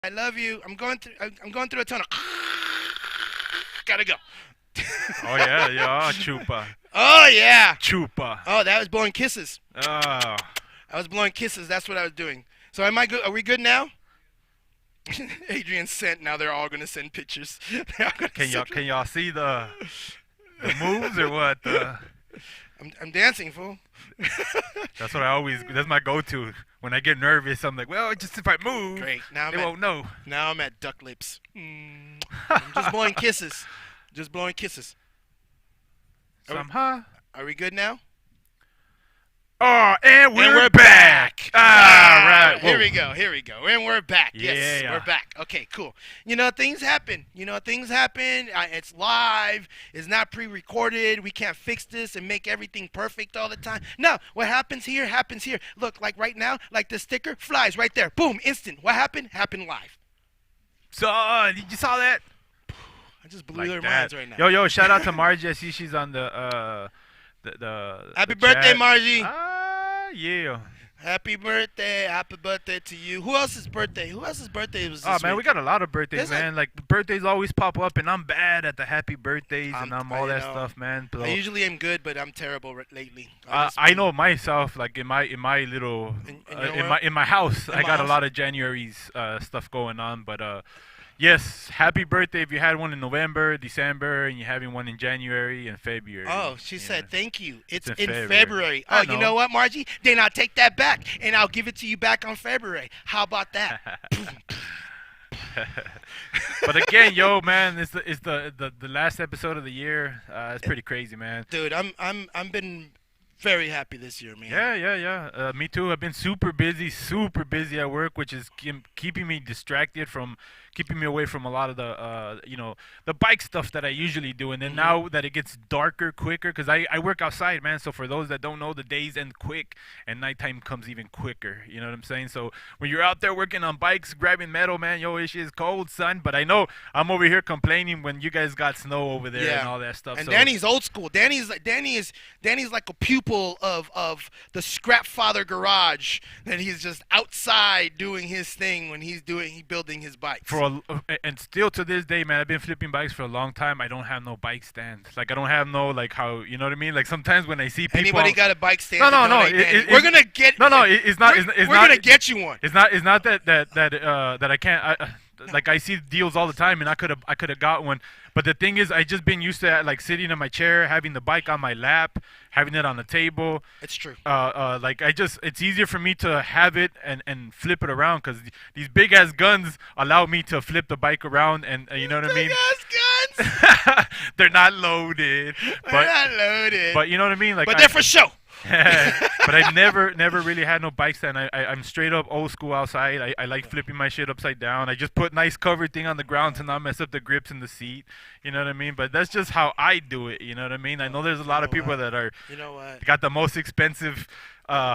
I love you. I'm going through a tunnel. Gotta go. Oh yeah, yeah, chupa, Oh yeah. chupa. Oh, that was blowing kisses. Oh, I was blowing kisses. That's what I was doing. So am I good? Are we good now? Adrian sent. Now they're all gonna send pictures. They're all gonna can y'all send. can y'all see the moves or what? I'm dancing, fool. That's what I always. That's my go-to when I get nervous. I'm like, well, just if I move, Great. Now they won't know. now I'm at duck lips. I'm just blowing kisses. Just blowing kisses. Are we, Somehow. are we good now? Oh, and And we're we're back. back. All Ah, right. here Whoa. we go. Here we go. And we're back. Yes, Yeah. we're back. Okay, cool. Things happen. Things happen. It's live. It's not pre-recorded. We can't fix this and make everything perfect all the time. No, what happens here happens here. Look, like right now, like the sticker flies right there. Boom, instant. What happened? Happened live. So, did you saw that? I just blew Like their that. minds right now. Yo, shout out to Margie. I see she's on Happy the birthday, chat. Margie. Ah, yeah. Happy birthday. Happy birthday to you. Who else's birthday? Who else's birthday was Oh this man, week? we got a lot of birthdays, There's like man. Like birthdays always pop up, and I'm bad at the happy birthdays and I'm all I that know. stuff, man. So, I usually am good, but I'm terrible lately. I know myself, like in my little In your in world? my house, In I my got a house? lot of January's stuff going on. But yes, happy birthday if you had one in November, December, and you're having one in January and February. Oh, she you know. said thank you. It's in in February. February. I Oh, you know know. what, Margie? Then I'll take that back, and I'll give it to you back on February. How about that? But again, yo, man, it's the last episode of the year. It's pretty crazy, man. Dude, I'm been very happy this year, man. Yeah. Me too. I've been super busy at work, which is keeping me distracted from, keeping me away from a lot of the bike stuff that I usually do. And then now that it gets darker quicker, because I work outside, man. So for those that don't know, the days end quick and nighttime comes even quicker. You know what I'm saying? So when you're out there working on bikes, grabbing metal, man, yo, it is cold, son. But I know I'm over here complaining when you guys got snow over there and Yeah. all that stuff. And So Danny's old school. Danny's like a pupil of the Scrap Father Garage, and he's just outside doing his thing when he building his bikes. and still to this day, man, I've been flipping bikes for a long time. I don't have no bike stand. Like I don't have no like how you know what I mean. Like sometimes when I see people, Anybody got a bike stand? No, to no, no, donate, Danny? it- We're gonna get. no, no, it's not. It's We're not. gonna get you one. It's not that I can't. Like I see deals all the time, and I could have got one. But the thing is, I just been used to like sitting in my chair, having the bike on my lap, having it on the table. It's true. Like it's easier for me to have it and flip it around because these big ass guns allow me to flip the bike around, and you know what I mean. Big ass guns. They're not loaded, They're not loaded. but you know what I mean. Like But they're for show. but I've never really had no bike stand. I'm straight up old school outside. I like flipping my shit upside down. I just put nice covered thing on the ground to not mess up the grips in the seat. You know what I mean? But that's just how I do it. You know what I mean? I know there's a lot of people that are You know what? got the most expensive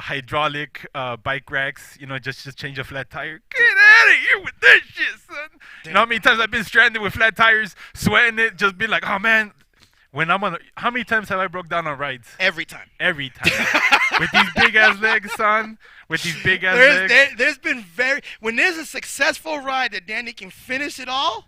hydraulic bike racks. You know, just change a flat tire. Get out of here with that shit, son. You know how many times I've been stranded with flat tires, sweating it, just being like, oh man. When I'm on, how many times have I broke down on rides? Every time. Every time. With these big ass legs, son. With these big ass legs. There's been when there's a successful ride that Danny can finish it all,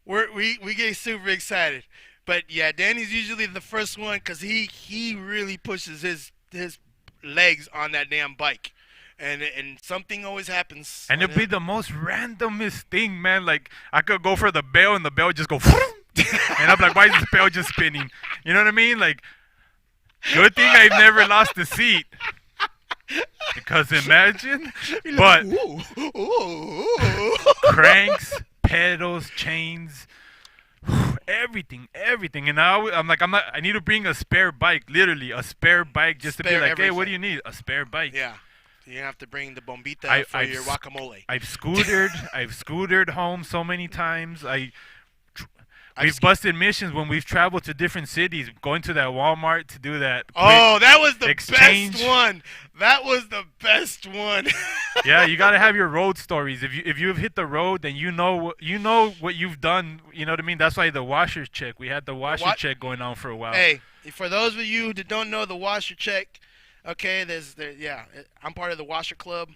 we get super excited. But yeah, Danny's usually the first one because he really pushes his legs on that damn bike, and something always happens. And on it'd be it. the most randomest thing, man. Like I could go for the bell and the bell just go, and I'm like, why is this bell just spinning? You know what I mean? Like, good thing I've never lost a seat. Because imagine, but Ooh, ooh, ooh. cranks, pedals, chains, everything. And now I'm like, I need to bring a spare bike, literally a spare bike, just to be Spare like, hey, what do you everything. need? A spare bike. Yeah, you have to bring the bombita for I've your guacamole. I've scootered home so many times. I've We've ski- busted missions when we've traveled to different cities, going to that Walmart to do that. Oh, that was the exchange. best one. That was the best one. Yeah, you gotta have your road stories. If you've hit the road, then you know what you've done. You know what I mean. That's why the washer check. We had the washer check going on for a while. Hey, for those of you that don't know the washer check, okay, I'm part of the washer club.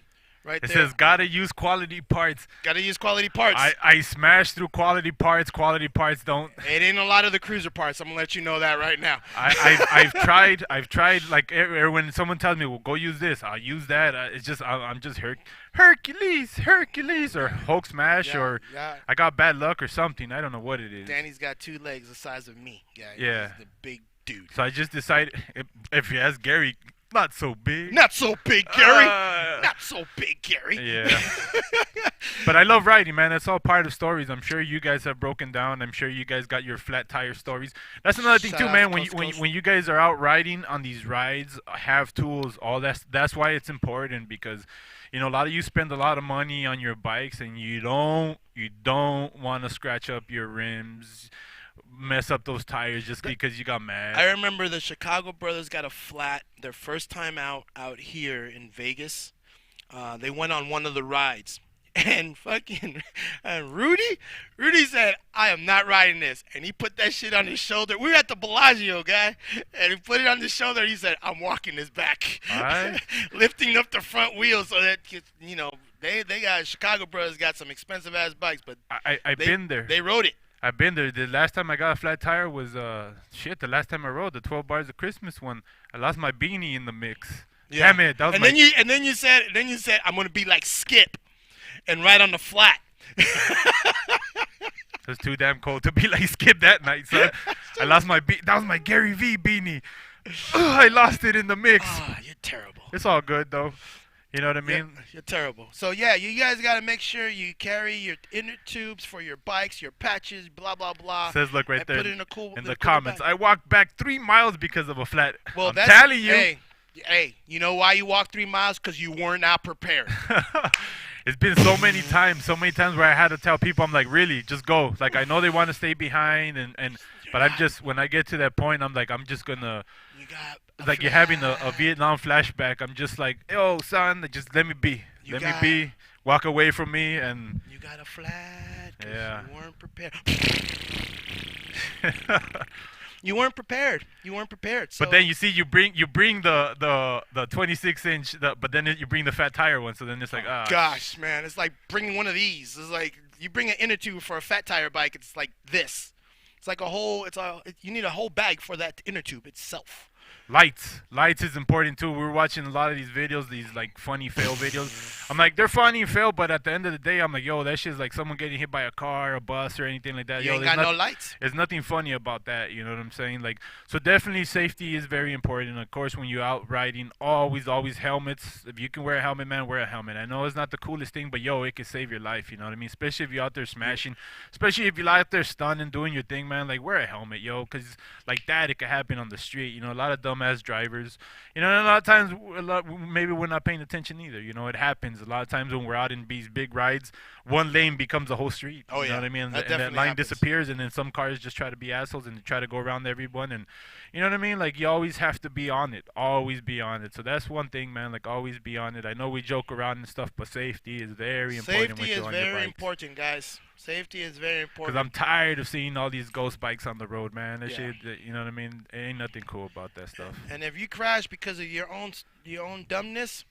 right It there. says gotta use quality parts. Got to use quality parts. I smash through quality parts. Quality parts don't. It ain't a lot of the cruiser parts. I'm gonna let you know that right now. I've tried like when someone tells me, well, go use this, I'll use that. It's just I'm just Hercules or Hulk smash Yeah, or yeah. I got bad luck or something. I don't know what it is. Danny's got 2 legs the size of me. Yeah, Yeah. he's the big dude. So I just decided if you ask Gary, not so big. Not so big, Gary. Uh, Not so big, Gary. Yeah. But I love riding, man. That's all part of stories. I'm sure you guys have broken down. I'm sure you guys got your flat tire stories. That's another thing Shout too, out man. to When Coast when Coast. when you guys are out riding on these rides, have tools. All that's why it's important because, a lot of you spend a lot of money on your bikes and you don't want to scratch up your rims, mess up those tires just because you got mad. I remember the Chicago brothers got a flat their first time out here in Vegas. They went on one of the rides. And fucking Rudy said, I am not riding this. And he put that shit on his shoulder. We were at the Bellagio, guy. And he put it on his shoulder. And he said, I'm walking this back. Alright. Lifting up the front wheel so that, they got, Chicago brothers got some expensive ass bikes, but I've they, been there. they rode it. I've been there. The last time I got a flat tire was the last time I rode the 12 bars of Christmas one. I lost my beanie in the mix. Damn it, that was and my then you said I'm gonna be like Skip and ride on the flat. It was too damn cold to be like Skip that night, son. I lost my that was my Gary V beanie. Ugh, I lost it in the mix. Ah, you're terrible. It's all good though. You know what I mean? You're terrible. So yeah, you guys got to make sure you carry your inner tubes for your bikes, your patches, blah blah blah. Says look right and there Put it in a cool in a the cool comments. bag. I walked back 3 miles because of a flat. Well, I'm that's telling you. Hey, you know why you walked 3 miles? Because you weren't out prepared. It's been so many times where I had to tell people, I'm like, really, just go. Like, I know they want to stay behind, but I'm just, when I get to that point, I'm like, I'm just gonna, You got a like, you're having a flat. Vietnam flashback. I'm just like, yo, son, just let me be. You Let got- me be. Walk away from me, and You got a flat. 'Cause Yeah. You weren't prepared. You weren't prepared. You weren't prepared. So but then you see, you bring the 26-inch, but then you bring the fat tire one, so then it's like, gosh, man, it's like bringing one of these. It's like you bring an inner tube for a fat tire bike. It's like this. It's like you need a whole bag for that inner tube itself. Lights is important too. We're watching a lot of these videos, these like funny fail videos. I'm like, they're funny and fail, but at the end of the day, I'm like, yo, that shit's like someone getting hit by a car, a bus, or anything like that. You Yo, ain't there's got no lights. there's nothing funny about that. You know what I'm saying? Like, so definitely safety is very important. Of course, when you're out riding, always helmets. If you can wear a helmet, man, wear a helmet. I know it's not the coolest thing, but yo, it can save your life. You know what I mean? Especially if you're out there smashing, especially if you're out there stunning, doing your thing, man. Like, wear a helmet, yo, because like that, it could happen on the street. You know, a lot of dumbass drivers. You know, and a lot of times, maybe we're not paying attention either. You know, it happens. A lot of times when we're out in these big rides, one lane becomes a whole street. Oh, You yeah. know what I mean? That And that definitely line happens. disappears, and then some cars just try to be assholes and try to go around everyone. And you know what I mean? Like, you always have to be on it. Always be on it. So that's one thing, man. Like, always be on it. I know we joke around and stuff, but safety is very important when Safety is you're on your very bikes. important, guys. Safety is very important. Because I'm tired of seeing all these ghost bikes on the road, man. That Yeah. shit, you know what I mean? Ain't nothing cool about that stuff. And if you crash because of your own dumbness,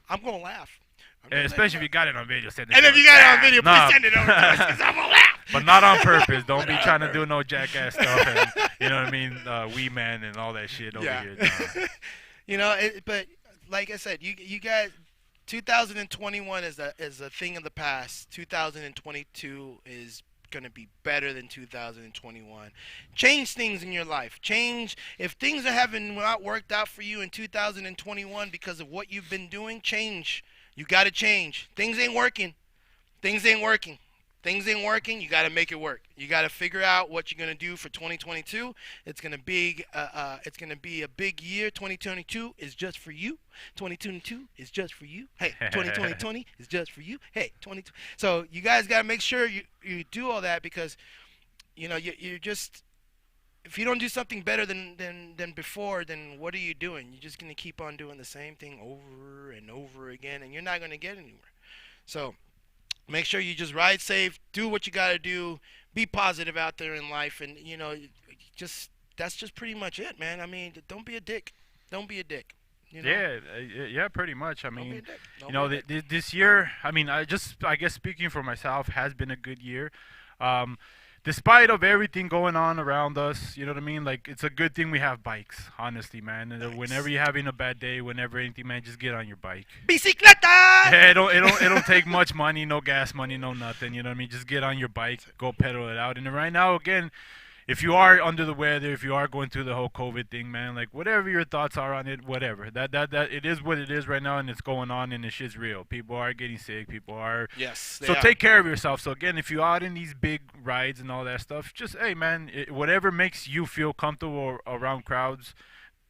I'm gonna laugh. I'm gonna Especially if laugh. you got it on video. Send it And to if you us. got it on video, Nah. please send it over to us because I'm gonna laugh. But not on purpose. Don't be trying to do no jackass stuff. And, you know what I mean? Wee man and all that shit over Yeah. here. Nah. You know, but like I said, you guys, 2021 is a thing of the past. 2022 is gonna be better than 2021. Change things in your life. Change if things are having not worked out for you in 2021 because of what you've been doing. Change. You gotta change. Things ain't working. Things ain't working. Things ain't working. You gotta make it work. You gotta figure out what you're gonna do for 2022. It's gonna be a big year. 2022 is just for you. 2022 is just for you. Hey, 2020 is just for you. Hey, 20. So you guys gotta make sure you do all that because, you know, you just if you don't do something better than before, then what are you doing? You're just gonna keep on doing the same thing over and over again, and you're not gonna get anywhere. So make sure you just ride safe, do what you got to do, be positive out there in life, and that's just pretty much it, man. I mean, don't be a dick. Don't be a dick. You know, Yeah, yeah, pretty much. I don't be a mean, dick. you Don't be a know, dick. this year, I mean, I guess speaking for myself, has been a good year. Um, Despite of everything going on around us, you know what I mean? Like, it's a good thing we have bikes, honestly, man. And whenever Nice. you're having a bad day, whenever anything, man, just get on your bike. Bicicleta. Yeah, it don't take much money, no gas money, no nothing. You know what I mean? Just get on your bike, That's it. go pedal it out. And right now, again, if you are under the weather, if you are going through the whole COVID thing, man, like whatever your thoughts are on it, whatever. That it is what it is right now, and it's going on, and the shit's real. People are getting sick. People are. Yes, they So are. take care of yourself. So again, if you're out in these big rides and all that stuff, just hey, man, whatever makes you feel comfortable around crowds,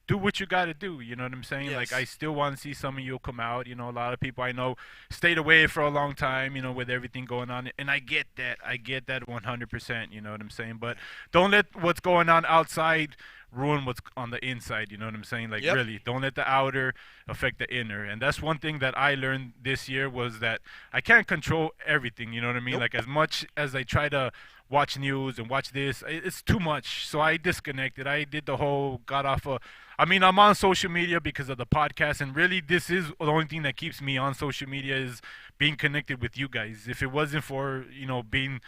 do what you got to do. You know what I'm saying? Like I Yes. still want to see some of you come out. You know, a lot of people I know stayed away for a long time. You know, with everything going on, and I get that. I get that 100%. You know what I'm saying? But don't let what's going on outside ruin what's on the inside. You know what I'm saying? Like Yep. really, don't let the outer affect the inner. And that's one thing that I learned this year was that I can't control everything. You know what I mean? Nope. Like as much as I try to watch news and watch this, it's too much. So I disconnected. I did the whole got off a I mean, I'm on social media because of the podcast, and really, this is the only thing that keeps me on social media is being connected with you guys. If it wasn't for being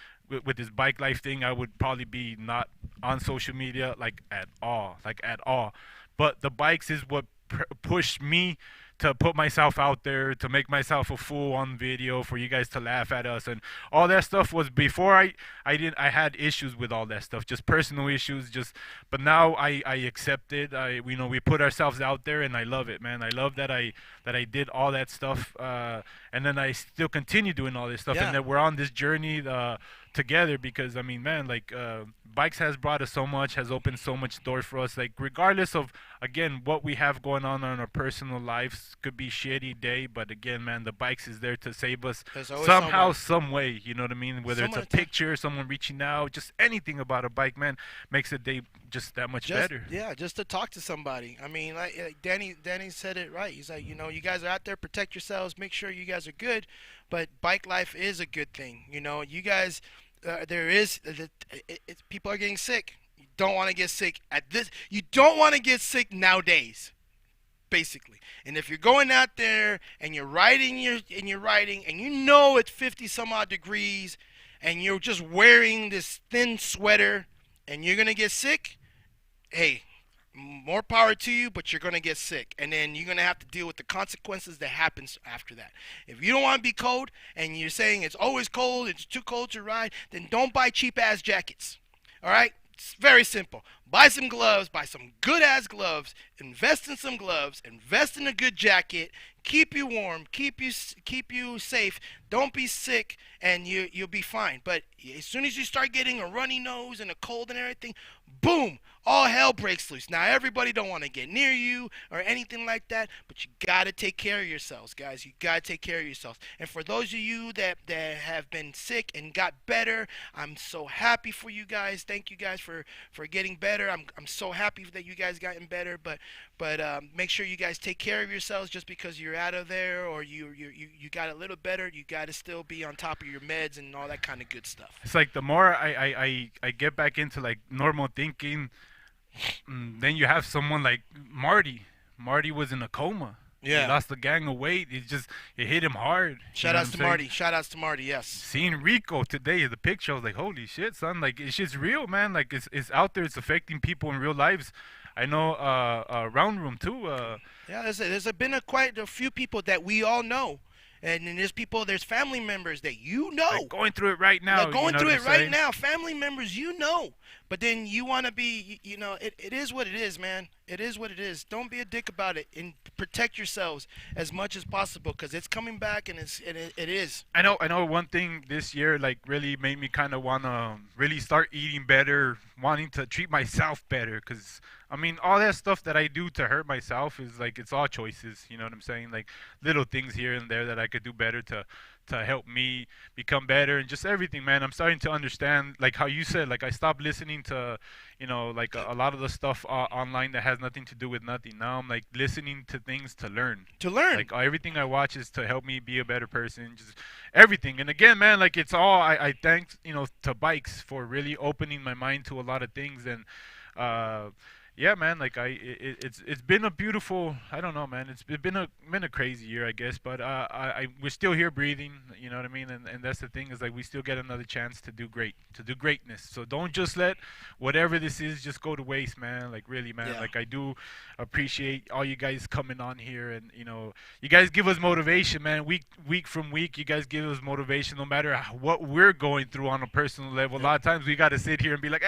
with this bike life thing, I would probably be not on social media like at all. But the bikes is what pushed me to put myself out there, to make myself a fool on video for you guys to laugh at us, and all that stuff was before I had issues with all that stuff, just personal issues, just but now I accept it. We put ourselves out there, and I love it, man. I love that I did all that stuff, and then I still continue doing all this stuff, and Yeah. that we're on this journey together because I mean, man, like bikes has brought us so much, has opened so much doors for us. Like regardless of again what we have going on in our personal lives, could be shitty day, but again, man, the bikes is there to save us There's always somehow, someone. some way. You know what I mean? Whether it's Someone a to tell. picture, someone reaching out, just anything about a bike, man, makes the day just that much Just better. yeah, just to talk to somebody. I mean, like Danny said it right. He's like, you guys are out there, protect yourselves, make sure you guys are good. But bike life is a good thing. You guys, there is people are getting sick. You don't want to get sick at this. You don't want to get sick nowadays, basically. And if you're going out there and you're riding and you know it's 50 some odd degrees and you're just wearing this thin sweater and you're gonna get sick, hey, more power to you, but you're gonna get sick, and then you're gonna have to deal with the consequences that happens after that. If you don't want to be cold, and you're saying it's always cold, it's too cold to ride, then don't buy cheap ass jackets. All right, it's very simple. Buy some gloves, buy some good ass gloves, invest in some gloves, invest in a good jacket, keep you warm, keep you safe. Don't be sick, and you'll be fine. But as soon as you start getting a runny nose and a cold and everything, boom, all hell breaks loose. Now everybody don't want to get near you or anything like that, but you gotta take care of yourselves, guys. You gotta take care of yourselves. And for those of you that have been sick and got better, I'm so happy for you guys. Thank you guys for getting better. I'm so happy that you guys gotten better. But make sure you guys take care of yourselves. Just because you're out of there or you got a little better, you got to still be on top of your meds and all that kind of good stuff. It's like the more I get back into like normal thinking, then you have someone like Marty. Marty was in a coma. He Yeah. lost a gang of weight. It hit him hard. You Shout know what outs I'm to saying? Marty. Shout outs to Marty. Yes. Seeing Rico today, the picture, I was like, holy shit, son! Like it's just real, man. Like it's out there. It's affecting people in real lives. I know. Round room too. Yeah. Been quite a few people that we all know, and then there's family members that you Like know. going through it right They're now. You going know through what I'm it right saying? now. Family members, but then you want to be, it is what it is, man. It is what it is. Don't be a dick about it and protect yourselves as much as possible because it's coming back and it is. I know. One thing this year, like, really made me kind of wanna really start eating better, wanting to treat myself better. Cause I mean, all that stuff that I do to hurt myself is like it's all choices. You know what I'm saying? Like little things here and there that I could do better to help me become better and just everything, man. I'm starting to understand, like how you said, like I stopped listening to, like a lot of the stuff online that has nothing to do with nothing. Now I'm like listening to things to learn. To learn. Like everything I watch is to help me be a better person. Just everything. And again, man, like it's all I thank to bikes for really opening my mind to a lot of things and uh yeah, man, like it's been a beautiful, I don't know, man, it's been a crazy year, I guess, but we're still here breathing, you know what I mean, and that's the thing, is like we still get another chance to do great, to do greatness. So don't just let whatever this is just go to waste, man. Like really, man, Yeah. like I do appreciate all you guys coming on here, and you guys give us motivation, man. Week from week, you guys give us motivation, no matter what we're going through on a personal level. A Yep. lot of times we got to sit here and be like,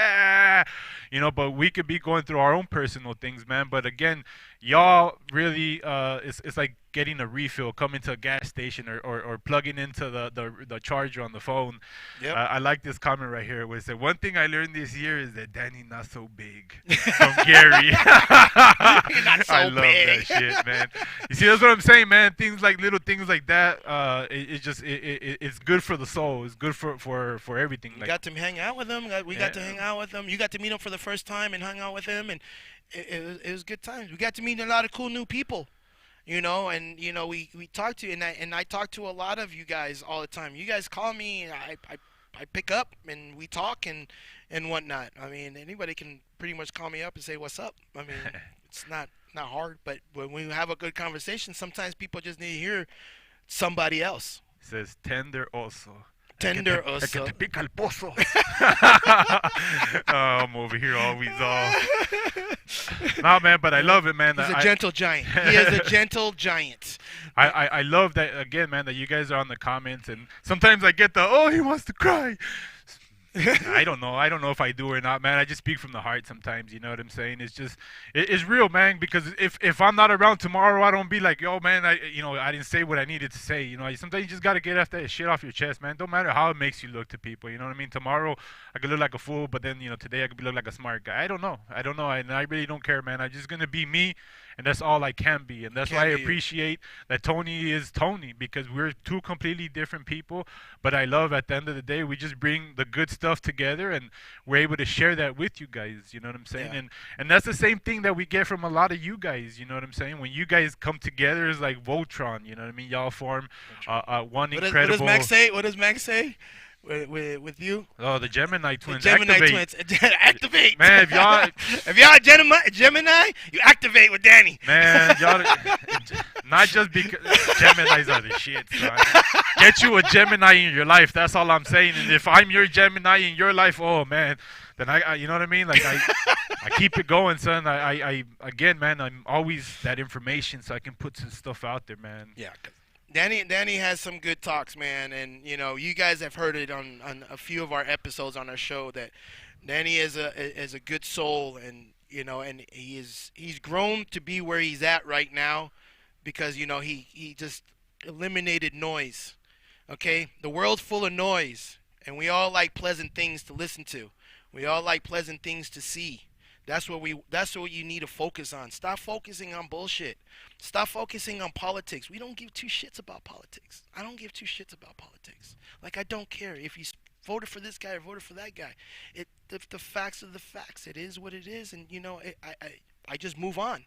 but we could be going through our own personal things, man. But again, y'all really, it's like getting a refill, coming to a gas station, or plugging into the charger on the phone. Yep. I like this comment right here, where it said, one thing I learned this year is that Danny not so big. From Gary. You're not so I love big. that shit, man. You see, that's what I'm saying, man. Things like little things like that, it's good for the soul. It's good for everything. You Like, got to hang out with him. We got to yeah. hang out with him. You got to meet him for the first time and hung out with him, and it was good times. We got to meet a lot of cool new people, and we talked to, and I talk to a lot of you guys all the time. You guys call me, and I pick up, and we talk and whatnot. I mean, anybody can pretty much call me up and say what's up. I mean, it's not hard, but when we have a good conversation, sometimes people just need to hear somebody else. Says tender also. Tender Es que also. te pica el pozo. I'm over here always all. Nah, man, but I love it, man. He's a gentle giant. He is a gentle giant. I love that, again, man, that you guys are on the comments, and sometimes I get he wants to cry. I don't know. I don't know if I do or not, man. I just speak from the heart sometimes. You know what I'm saying? It's just, it's real, man. Because if I'm not around tomorrow, I don't be like, yo, man, I didn't say what I needed to say. Sometimes you just gotta get that shit off your chest, man. Don't matter how it makes you look to people. You know what I mean? Tomorrow I could look like a fool, but then today I could look like a smart guy. I don't know. And I really don't care, man. I'm just gonna be me, and that's all I can be. And that's why I Can be you. appreciate that Tony is Tony, because we're two completely different people. But I love, at the end of the day, we just bring the good stuff together, and we're able to share that with you guys. You know what I'm saying? Yeah. And that's the same thing that we get from a lot of you guys. You know what I'm saying? When you guys come together, it's like Voltron. You know what I mean? Y'all form one What incredible. does Max say? What does Max say? With you? Oh, the Gemini The twins. Gemini Activate. twins. Activate. Man, if y'all, if y'all a Gemini, you activate with Danny. man, y'all, not just because Geminis are the shit, son. Get you a Gemini in your life. That's all I'm saying. And if I'm your Gemini in your life, oh man, then I you know what I mean? Like I keep it going, son. I again, man, I'm always that information, so I can put some stuff out there, man. Yeah. Danny has some good talks, man, and you guys have heard it on a few of our episodes on our show that Danny is a good soul, and and he's grown to be where he's at right now because he just eliminated noise. Okay, the world's full of noise, and we all like pleasant things to listen to. We all like pleasant things to see. That's what you need to focus on. Stop focusing on bullshit. Stop focusing on politics. We don't give two shits about politics. I don't give two shits about politics. Like, I don't care if you voted for this guy or voted for that guy. The facts are the facts. It is what it is, and I just move on.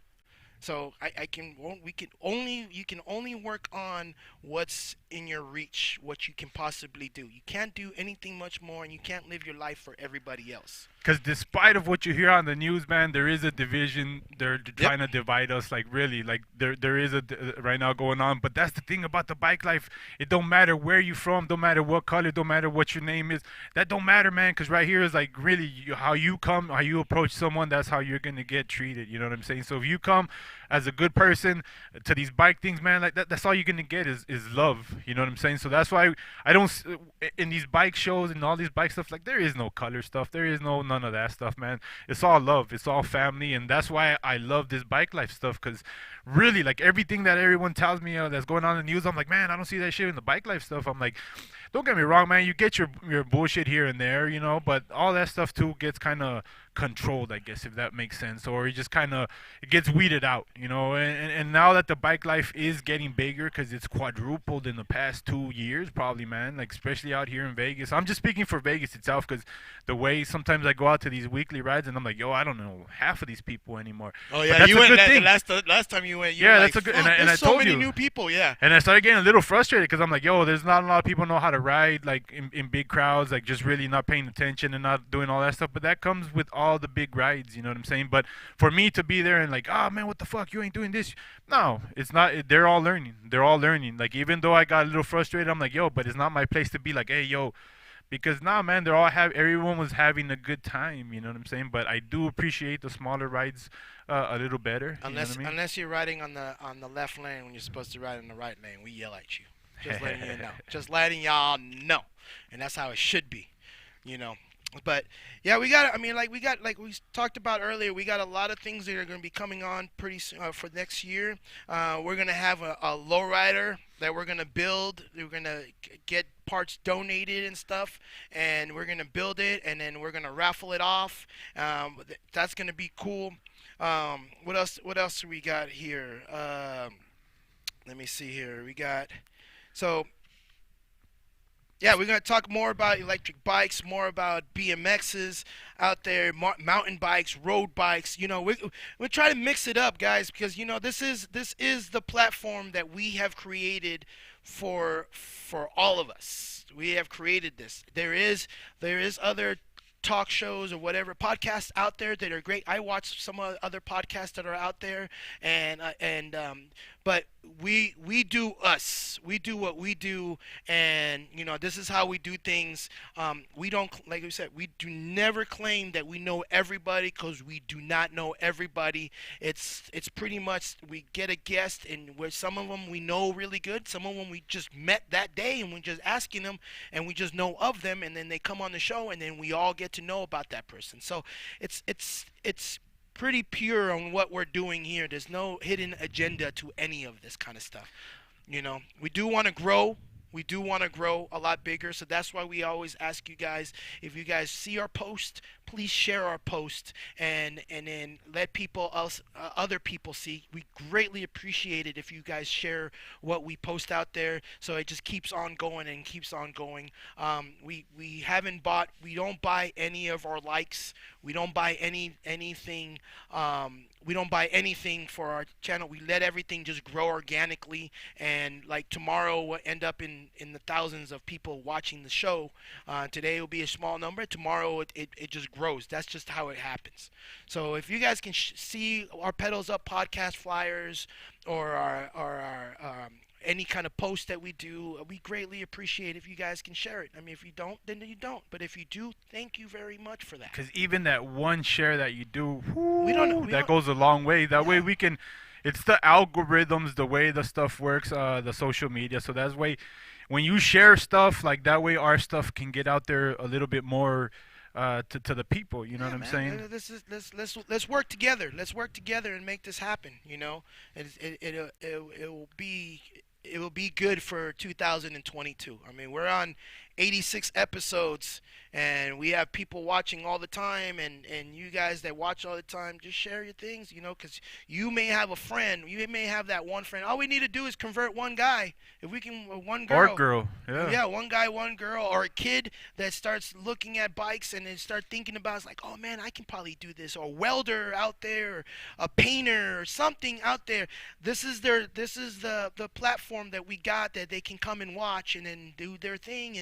So you can only work on what's in your reach, what you can possibly do. You can't do anything much more, and you can't live your life for everybody else. Because despite of what you hear on the news, man, there is a division. They're Yep. trying to divide us. Like really, like there is right now going on. But that's the thing about the bike life. It don't matter where you from. Don't matter what color. Don't matter what your name is. That don't matter, man. Because right here is like really how you come, how you approach someone. That's how you're gonna get treated. You know what I'm saying? So if you come as a good person to these bike things, man, like that's all you're gonna get is love. You know what I'm saying? So that's why I don't in these bike shows and all these bike stuff, like there is no color stuff. There is none of that stuff, man. It's all love. It's all family, and that's why I love this bike life stuff. Cause really, like everything that everyone tells me that's going on in the news, I'm like, man, I don't see that shit in the bike life stuff. I'm like, don't get me wrong, man. You get your bullshit here and there, but all that stuff too gets kind of controlled, I guess, if that makes sense, or it just kind of it gets weeded out, and now that the bike life is getting bigger because it's quadrupled in the past 2 years, probably, man, like especially out here in Vegas. I'm just speaking for Vegas itself because the way sometimes I go out to these weekly rides and I'm like, yo, I don't know half of these people anymore. Oh But yeah, that's you a went good thing. last time you went. You Yeah, were that's like, a good. "Fuck, And I there's so told many you. new people. Yeah. And I started getting a little frustrated because I'm like, yo, there's not a lot of people know how to ride like in big crowds, like just really not paying attention and not doing all that stuff. But that comes with all the big rides, you know what I'm saying? But for me to be there and like, oh man, what the fuck, you ain't doing this. No, it's not. They're all learning. They're all learning. Like even though I got a little frustrated, I'm like, yo, but it's not my place to be like, hey, yo, because nah, man, everyone was having a good time. You know what I'm saying? But I do appreciate the smaller rides a little better. You know what I mean? Unless you're riding on the left lane when you're supposed to ride on the right lane, we yell at you. Just letting you know. Just letting y'all know, and that's how it should be. You know. But yeah, we got. I mean, like we talked about earlier, we got a lot of things that are going to be coming on pretty soon for next year. We're gonna have a lowrider that we're gonna build. We're gonna get parts donated and stuff, and we're gonna build it, and then we're gonna raffle it off. That's gonna be cool. What else? What else do we got here? Let me see here. We got so. Yeah, we're going to talk more about electric bikes, more about BMXs out there, mountain bikes, road bikes. You know, we try to mix it up, guys, because you know this is the platform that we have created for all of us. We have created this. There is other talk shows or whatever podcasts out there that are great. I watch some other podcasts that are out there, but we do us. We do what we do, and you know this is how we do things. We don't, like we said, we do never claim that we know everybody because we do not know everybody. It's pretty much we get a guest, and where some of them we know really good, some of them we just met that day, and we're just asking them, and we just know of them, and then they come on the show, and then we all get to know about that person. So it's pretty pure on what we're doing here. There's no hidden agenda to any of this kind of stuff. You know, we do want to grow. We do want to grow a lot bigger, so that's why we always ask you guys, if you guys see our post, please share our post and then let other people see. We greatly appreciate it if you guys share what we post out there, so it just keeps on going and keeps on going. We don't buy any of our likes. We don't buy anything. We don't buy anything for our channel. We let everything just grow organically, and like tomorrow we'll end up in the thousands of people watching the show. Today will be a small number. Tomorrow it just grows. That's just how it happens. So if you guys can see our Pedals Up podcast flyers or our any kind of post that we do, we greatly appreciate if you guys can share it. I mean, if you don't, then you don't. But if you do, thank you very much for that. Because even that one share that you do, that goes a long way. That way we can, it's the algorithms, the way the stuff works, the social media. So that's why when you share stuff, like that way our stuff can get out there a little bit more to the people. You know what I'm saying? Let's work together. Let's work together and make this happen. You know, it will be good for 2022. I mean, we're on 86 episodes, and we have people watching all the time, and you guys that watch all the time, just share your things, you know, because you may have a friend, you may have that one friend. All we need to do is convert one guy. If we can, one girl. Or girl, yeah. Yeah, one guy, one girl, or a kid that starts looking at bikes and then start thinking about, it's like, oh man, I can probably do this, or a welder out there, or a painter, or something out there. This is the platform that we got that they can come and watch and then do their thing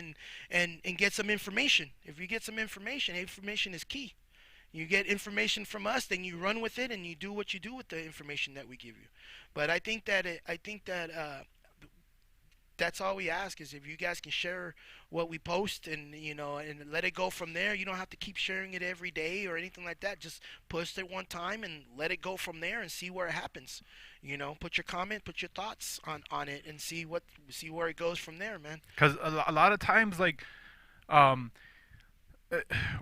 and get some information. If you get some information is key. You get information from us, then you run with it and you do what you do with the information that we give you. But I think that that's all we ask, is if you guys can share what we post, and you know, and let it go from there. You don't have to keep sharing it every day or anything like that. Just post it one time and let it go from there and see where it happens. You know, put your comment, put your thoughts on it, and see where it goes from there, man. Because a lot of times, like,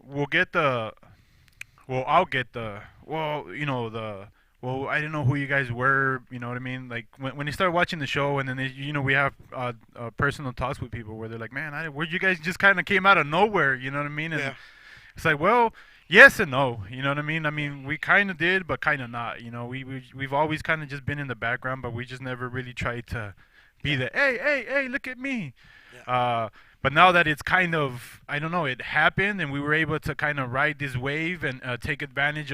we'll get the, well, I'll get the, well, you know, the, well, I didn't know who you guys were, you know what I mean? Like, when they start watching the show, and then, you know, we have personal talks with people where they're like, man, where you guys just kind of came out of nowhere, you know what I mean? And Yeah. it's like, well, yes and no, you know what I mean? I mean, we kind of did, but kind of not, you know? We've always kind of just been in the background, but we just never really tried to be the, hey, look at me. Yeah. But now that it's kind of, I don't know, it happened, and we were able to kind of ride this wave and take advantage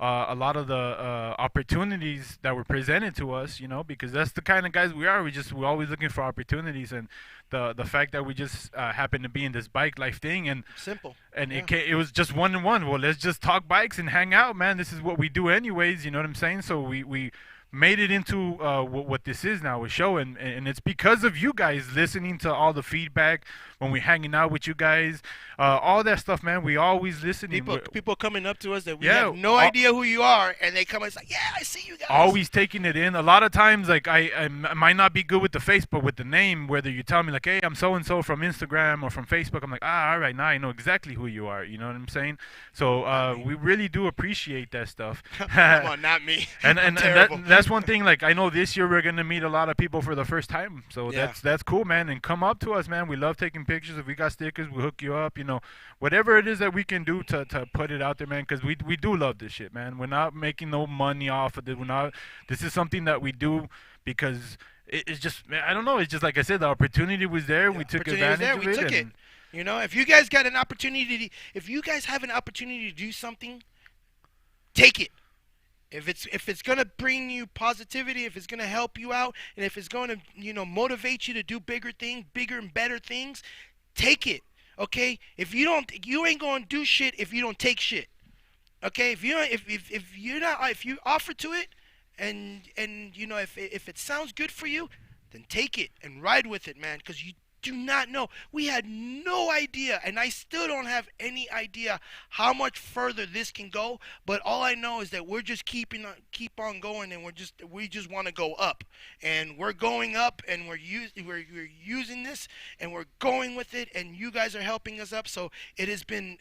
a lot of the opportunities that were presented to us, because that's the kind of guys we are. We're always looking for opportunities, and the fact that we just happen to be in this bike life thing, and Simple. it Yeah. it was just one and one. Well, let's just talk bikes and hang out, man. This is what we do anyways. You know what I'm saying? So we made it into what this is now, a show, and it's because of you guys listening to all the feedback when we're hanging out with you guys, all that stuff, man. We always listening. People coming up to us that we Yeah, have no idea who you are, and they come and say, "Yeah, I see you guys." always taking it in. A lot of times, like I might not be good with the face, but with the name, whether you tell me like, hey, I'm so and so from Instagram or from Facebook, I'm like, all right, now I know exactly who you are. You know what I'm saying? So we really do appreciate that stuff. Come on, not me. and I'm and, and terrible. that's one thing. Like I know this year we're gonna meet a lot of people for the first time, so Yeah. that's cool, man. And come up to us, man. We love taking pictures. If we got stickers, we hook you up. Whatever it is that we can do to put it out there, man. Because we do love this shit, man. We're not making no money off of it. We're not. This is something that we do because it's just, I don't know. It's just like I said, the opportunity was there. The We took opportunity was advantage there. of We it. took it. And If you guys got an opportunity, if you guys have an opportunity to do something, take it. If it's gonna bring you positivity, if it's gonna help you out, and if it's gonna motivate you to do bigger things, bigger and better things, take it. Okay? If you don't, you ain't gonna do shit if you don't take shit. Okay? If you don't, if you're not, if you offer to it, and if it sounds good for you, then take it and ride with it, man. Because you do not know. We had no idea, and I still don't have any idea how much further this can go. But all I know is that we're just keep on going, and we just want to go up, and we're going up, and we're using this, and we're going with it, and you guys are helping us up. So it's been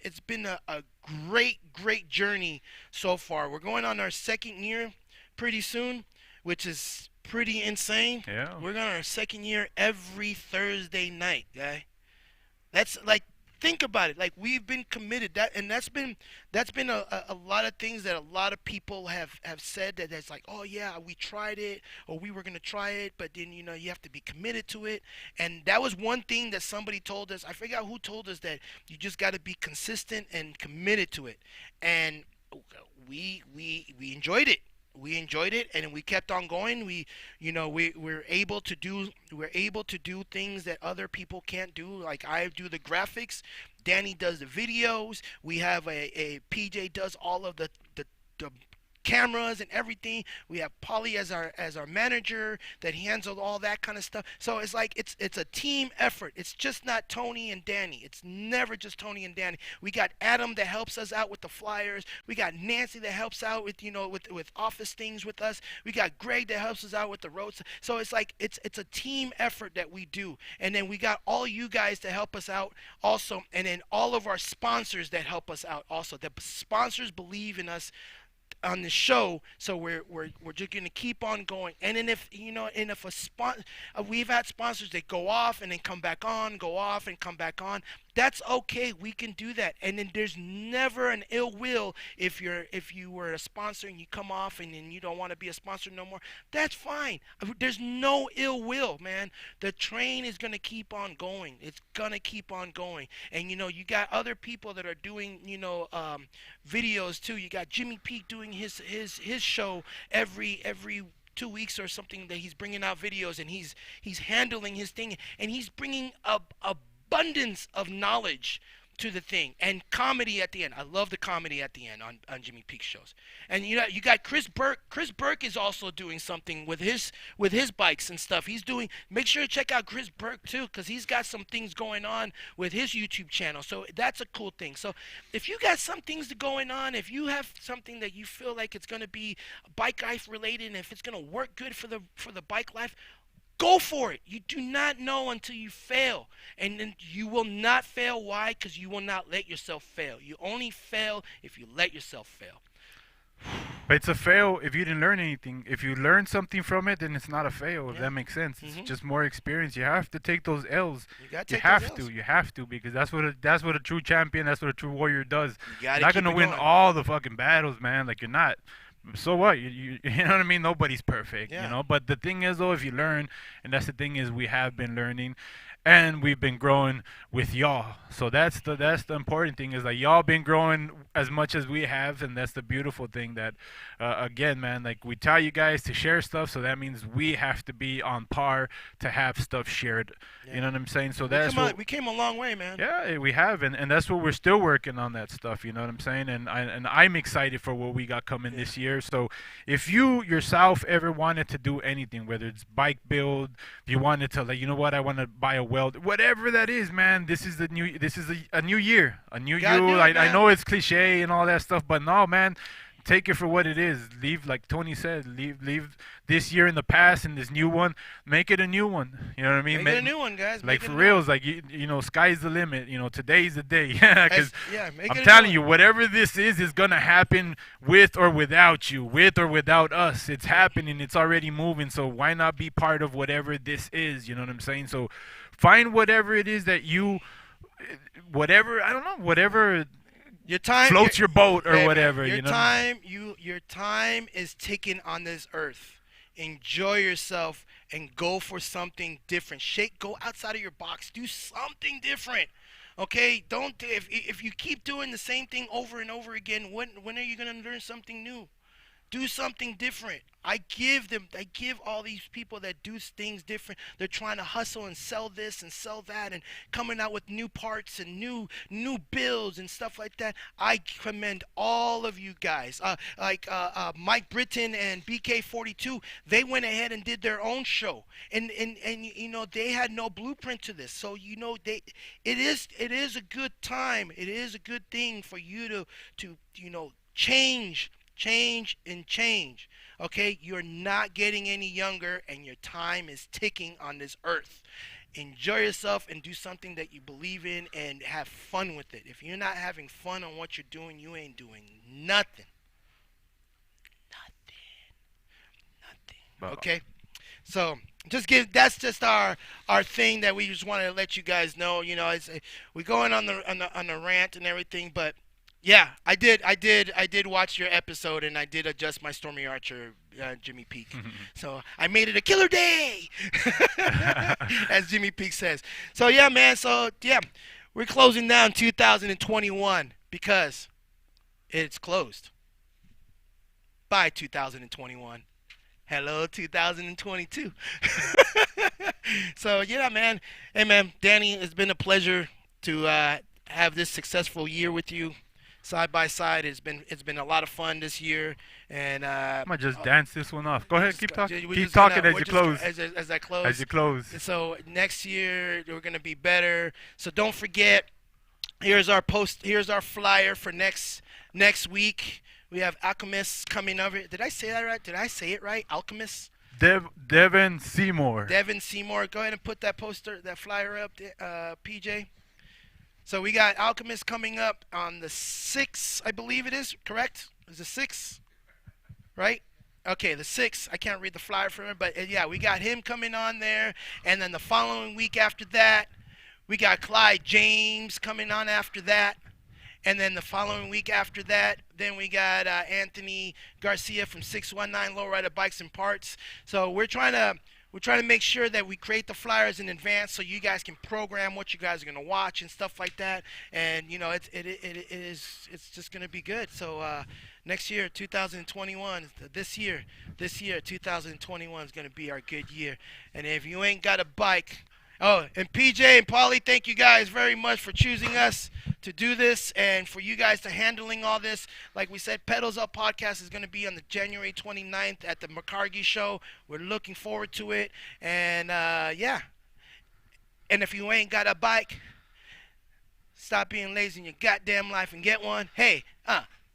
a great journey so far. We're going on our second year pretty soon, which is pretty insane. yeah. We're on our second year every Thursday night, guy. That's like, think about it. Like, we've been committed, that's been a lot of things that a lot of people have said, that's like, oh yeah, we tried it, or we were gonna try it, but then you have to be committed to it. And that was one thing that somebody told us. I forgot who told us that you just got to be consistent and committed to it. And we enjoyed it. We enjoyed it, and we kept on going. We're able to do things that other people can't do. Like, I do the graphics, Danny does the videos. We have a PJ does all of the cameras and everything. We have Polly as our manager that handles all that kind of stuff. So it's like it's a team effort. It's just not Tony and Danny. It's never just Tony and Danny. We got Adam that helps us out with the flyers. We got Nancy that helps out with with office things with us. We got Greg that helps us out with the roads. So it's like it's a team effort that we do. And then we got all you guys to help us out also, and then all of our sponsors that help us out also. The sponsors believe in us on the show, so we're just gonna keep on going. And then if we've had sponsors that go off and then come back on, go off and come back on. That's okay. We can do that. And then there's never an ill will if you were a sponsor and you come off and then you don't want to be a sponsor no more. That's fine. There's no ill will, man. The train is gonna keep on going. It's gonna keep on going. And you got other people that are doing videos too. You got Jimmy Peak doing his show every 2 weeks or something, that he's bringing out videos, and he's handling his thing, and he's bringing abundance of knowledge to the thing, and comedy at the end. I love the comedy at the end on Jimmy Peak shows. And you got Chris Burke. Chris Burke is also doing something with his bikes and stuff. Make sure to check out Chris Burke too, because he's got some things going on with his YouTube channel. So that's a cool thing. So if you got some things going on, if you have something that you feel like it's gonna be bike life related, and if it's gonna work good for the bike life, go for it. You do not know until you fail. And then you will not fail. Why? Because you will not let yourself fail. You only fail if you let yourself fail. But it's a fail if you didn't learn anything. If you learn something from it, then it's not a fail. If Yeah. that makes sense, it's Mhm. just more experience. You have to take those L's. You got to You take have those to. L's. You have to, because that's what a true champion. That's what a true warrior does. You got You're to not keep gonna it win going. all the fucking battles, man. Like, you're not. So what? You you know what I mean? Nobody's perfect, Yeah. But the thing is, though, if you learn, and that's the thing is, we have been learning, and we've been growing with y'all. So that's the important thing, is like y'all been growing as much as we have, and that's the beautiful thing. That again, man, like we tell you guys to share stuff, so that means we have to be on par to have stuff shared. You Yeah. know what I'm saying? So We that's come what. on, we came a long way, man. Yeah, we have, and that's what we're still working on, that stuff. You know what I'm saying? And I'm excited for what we got coming Yeah. this year. So if you yourself ever wanted to do anything, whether it's bike build, if you wanted to, like, you know what, I want to buy a weld, whatever that is, man. This is a new year, a new Gotta you. do I it, I man. know it's cliche and all that stuff, but no, man. Take it for what it is. Leave, like Tony said, leave this year in the past, and this new one, make it a new one. You know what I mean? Make it a new one, guys. Like Make it for a new one. reals, like sky's the limit. Today's the day. Because Yeah, make I'm it a telling new you, one. whatever this is gonna happen with or without you, with or without us. It's happening. It's already moving. So why not be part of whatever this is? You know what I'm saying? So find whatever it is that whatever, I don't know, whatever Your time, floats your boat or hey, man, whatever. your You know. time, your time is ticking on this earth. Enjoy yourself and go for something different. Go outside of your box. Do something different. Okay, don't if you keep doing the same thing over and over again, when are you gonna learn something new? Do something different. I give all these people that do things different. They're trying to hustle and sell this and sell that and coming out with new parts and new builds and stuff like that. I commend all of you guys. Mike Britton and BK42, they went ahead and did their own show, and they had no blueprint to this. So it is a good time. It is a good thing for you to change and change. Okay, you're not getting any younger, and your time is ticking on this earth. Enjoy yourself and do something that you believe in and have fun with it. If you're not having fun on what you're doing, you ain't doing nothing. But Okay, so that's just our thing that we just wanted to let you guys know. We're going on the rant and everything, but yeah, I did watch your episode, and I did adjust my Stormy Archer, Jimmy Peak. So I made it a killer day, as Jimmy Peak says. So yeah, man. So yeah, we're closing down 2021 because it's closed by 2021. Hello, 2022. So yeah, man. Hey, man, Danny, it's been a pleasure to have this successful year with you side by side. It's been a lot of fun this year, and I'm gonna just dance this one off. Go ahead, keep talking. we're Keep just talking gonna- as we're you just gonna- close. as I close. As you close. So next year we're gonna be better. So don't forget. Here's our post. Here's our flyer for next week. We have Alchemist coming over. Did I say that right? Did I say it right? Alchemist. Devin Seymour. Devin Seymour. Go ahead and put that flyer up, PJ. So we got Alchemist coming up on the 6th, I believe it is, correct? Is it 6th? Right? Okay, the 6th. I can't read the flyer from it, but yeah, we got him coming on there. And then the following week after that, we got Clyde James coming on after that. And then the following week after that, then we got Anthony Garcia from 619 Lowrider Bikes and Parts. So we're trying to make sure that we create the flyers in advance so you guys can program what you guys are gonna watch and stuff like that. And it's just gonna be good. So next year, 2021, this year, 2021 is gonna be our good year. And if you ain't got a bike. Oh, and PJ and Polly, thank you guys very much for choosing us to do this and for you guys to handling all this. Like we said, Pedals Up Podcast is going to be on the January 29th at the McCargy Show. We're looking forward to it. And, yeah. And if you ain't got a bike, stop being lazy in your goddamn life and get one. Hey,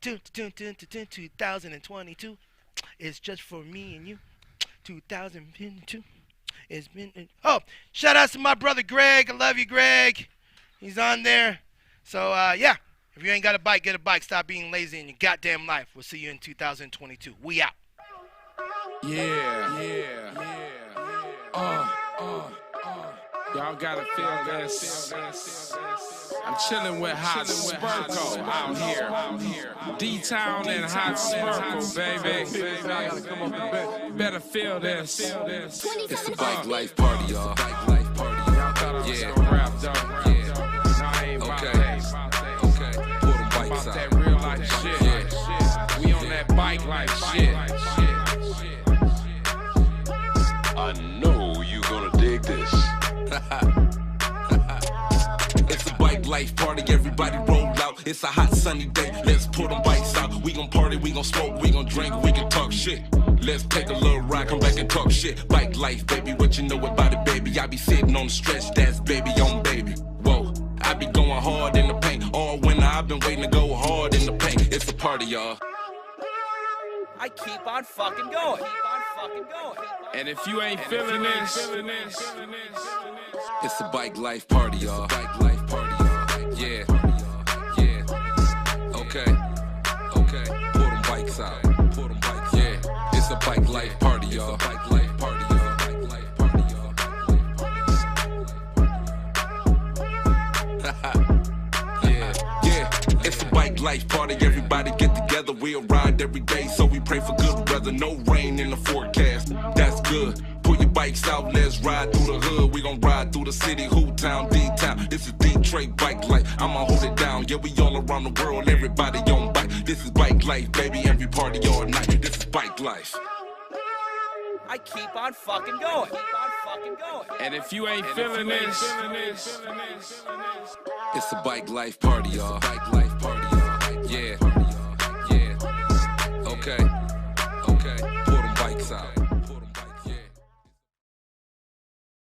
2022 is just for me and you. 2022. It's been. Oh, shout out to my brother Greg. I love you, Greg. He's on there. So, yeah. If you ain't got a bike, get a bike. Stop being lazy in your goddamn life. We'll see you in 2022. We out. Yeah. Y'all gotta feel this. I'm chilling with Hot Spurko out here. D-Town and Hot Spurko, baby. Better feel this. It's the bike life party, y'all. Yeah, rap though. Yeah. No, I ain't about that. Okay. Pull them bikes About out. that real life shit. Yeah. We on that bike life shit. I know you gonna dig this. It's a bike life party, everybody roll out. It's a hot sunny day, let's pull them bikes out. We gon' party, we gon' smoke, we gon' drink, we can talk shit. Let's take a little ride, come back and talk shit. Bike life, baby, what you know about it, baby? I be sitting on the stretch, that's baby on baby. Whoa, I be going hard in the paint. All winter, I've been waiting to go hard in the paint. It's a party, y'all. I keep on fucking going. And if you ain't feeling this, It's a bike life party, y'all. Bike life party, y'all. Yeah, yeah. Okay, okay. Pull them bikes out. Pull them bikes. Yeah, it's a bike life party, y'all. Bike life party, y'all. Bike life party, y'all. Yeah, yeah. It's a bike life party. Everybody get together. We'll ride every day, so we pray for good weather. No rain in the forecast. That's good. Pull your bikes out, let's ride through the hood. We gon' ride through the city, Hood Town, D-Town. This is Detroit bike life, I'ma hold it down. Yeah, we all around the world, everybody on bike. This is bike life, baby, every party all night. This is bike life. I keep on fucking going. and if you ain't feeling this, It's a bike life party, y'all. Bike life party, y'all. Yeah, yeah. Okay, okay. Pull them bikes out.